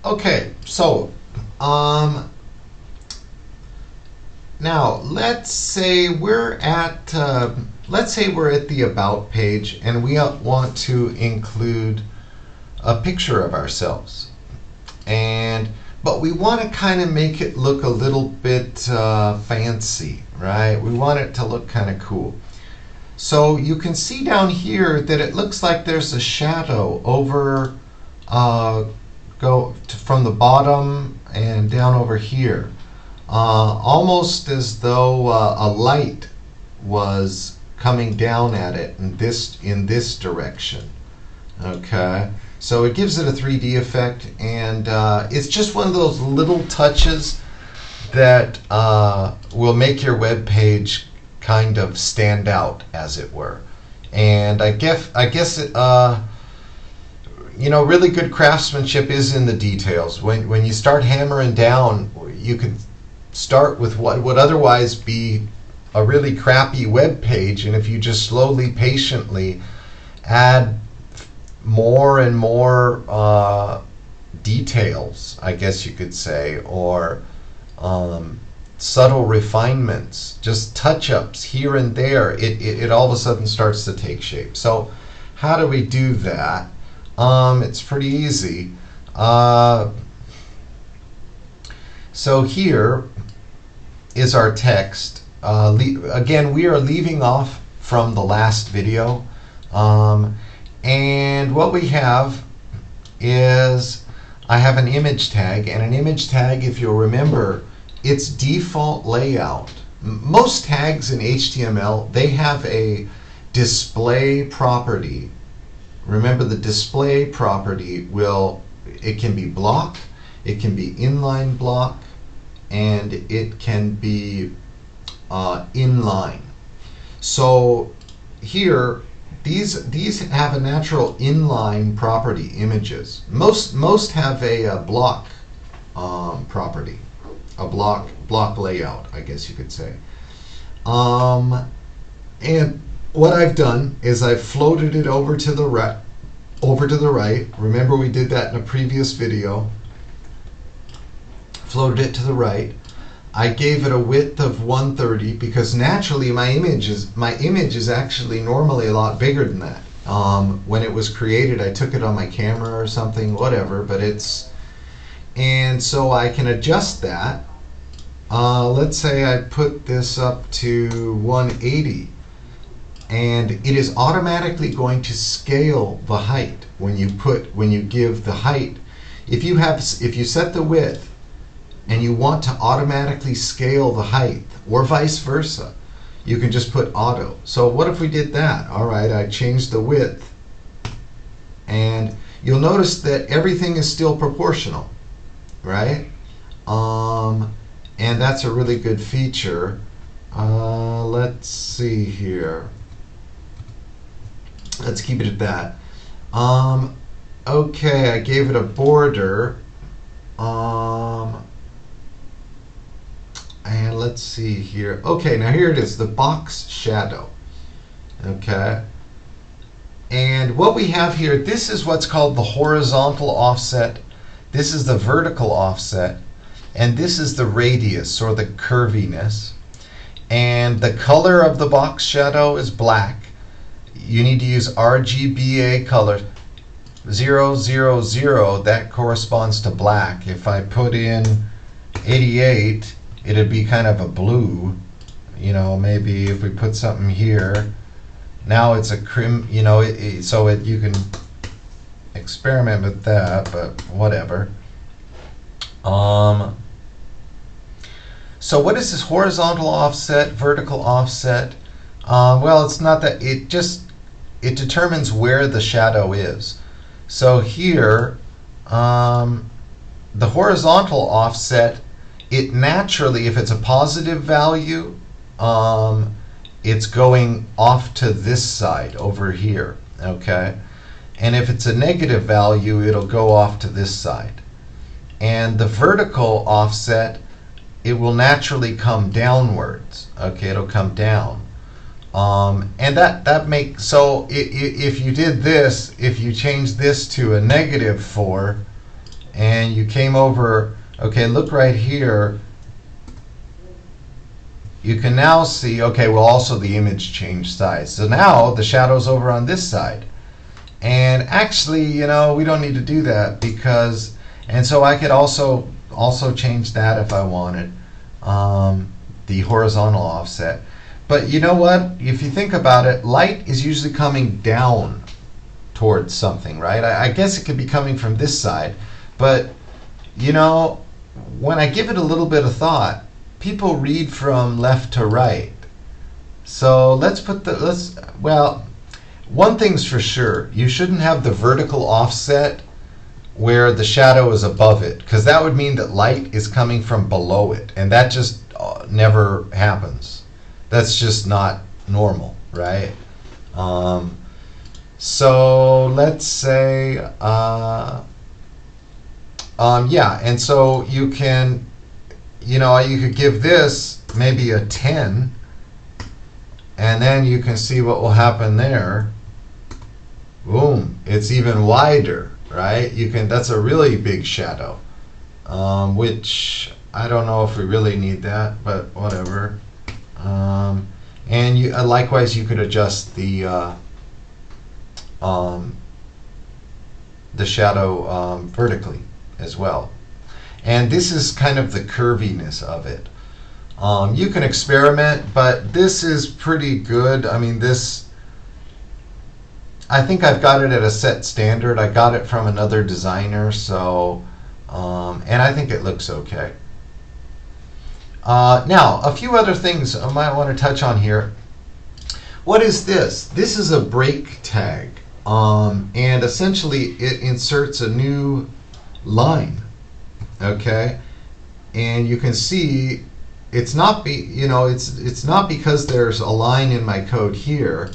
Okay, so now let's say we're at the About page, and we want to include a picture of ourselves, but we want to kind of make it look a little bit fancy, right? We want it to look kind of cool. So you can see down here that it looks like there's a shadow over from the bottom and down over here, almost as though a light was coming down at it in this direction. Okay, so it gives it a 3D effect, and it's just one of those little touches that will make your web page kind of stand out, as it were. And I guess it, really good craftsmanship is in the details. When you start hammering down, you can start with what would otherwise be a really crappy web page, and if you just slowly, patiently add more and more details, I guess you could say, or subtle refinements, just touch-ups here and there, it all of a sudden starts to take shape. So how do we do that? It's pretty easy. So here is our text. Again, we are leaving off from the last video. And what we have is, I have an image tag, and an image tag, if you'll remember, its default layout. Most tags in HTML, they have a display property. Remember, the display property it can be block, it can be inline block, and it can be inline. So here, these have a natural inline property, images. Most have a block property, a block layout, I guess you could say. And what I've done is I've floated it over to the right. Remember, we did that in a previous video. Floated it to the right. I gave it a width of 130 because naturally my image is actually normally a lot bigger than that. When it was created, I took it on my camera or something, whatever, and so I can adjust that. Let's say I put this up to 180, and it is automatically going to scale the height when you give the height. If you set the width and you want to automatically scale the height, or vice versa, you can just put auto. So what if we did that? All right, I changed the width, and you'll notice that everything is still proportional, right? And that's a really good feature. Let's see here. Let's keep it at that. Okay, I gave it a border. And let's see here. Okay, now here it is, the box shadow. Okay. And what we have here, this is what's called the horizontal offset. This is the vertical offset. And this is the radius, or the curviness. And the color of the box shadow is black. You need to use RGBA color. 000, that corresponds to black. If I put in 88, it'd be kind of a blue. Maybe if we put something here, now it's a you can experiment with that, but whatever. So what is this horizontal offset, vertical offset? Well, it's not that, it determines where the shadow is. So here, the horizontal offset, it naturally, if it's a positive value, it's going off to this side over here, okay? And if it's a negative value, it'll go off to this side. And the vertical offset, it will naturally come downwards, okay? It'll come down. And that makes, so if you did this, if you change this to a -4, and you came over, okay, look right here, you can now see, okay, well, also the image changed size. So now the shadow's over on this side. And actually, you know, we don't need to do that because, and so I could also change that if I wanted, the horizontal offset. But you know what? If you think about it, light is usually coming down towards something, right? I guess it could be coming from this side. But, you know, when I give it a little bit of thought, people read from left to right. So well, one thing's for sure, you shouldn't have the vertical offset where the shadow is above it, because that would mean that light is coming from below it, and that just never happens. That's just not normal, right? So let's say, yeah, and so you can, you know, you could give this maybe a 10, and then you can see what will happen there. Boom, it's even wider, right? You can, that's a really big shadow, which I don't know if we really need that, but whatever. And you, likewise, you could adjust the shadow vertically as well. And this is kind of the curviness of it. You can experiment, but this is pretty good. I mean, this, I think I've got it at a set standard. I got it from another designer, so, and I think it looks okay. Now, a few other things I might want to touch on here. What is this? This is a break tag, and essentially it inserts a new line. Okay, and you can see it's not it's not because there's a line in my code here.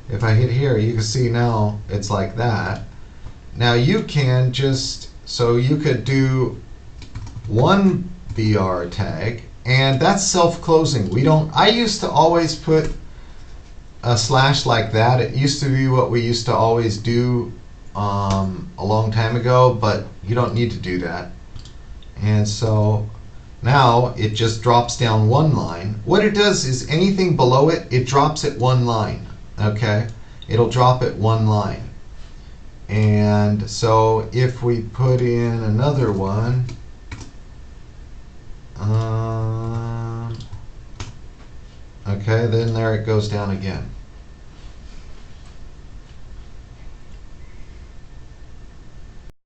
If I hit here, you can see now it's like that. Now you can just, so you could do one BR tag, and that's self-closing. We don't, I used to always put a slash like that. It used to be what we used to always do a long time ago, but you don't need to do that. And so now it just drops down one line. What it does is anything below it, it drops it one line. Okay, it'll drop it one line. And so if we put in another one, okay, then there it goes down again.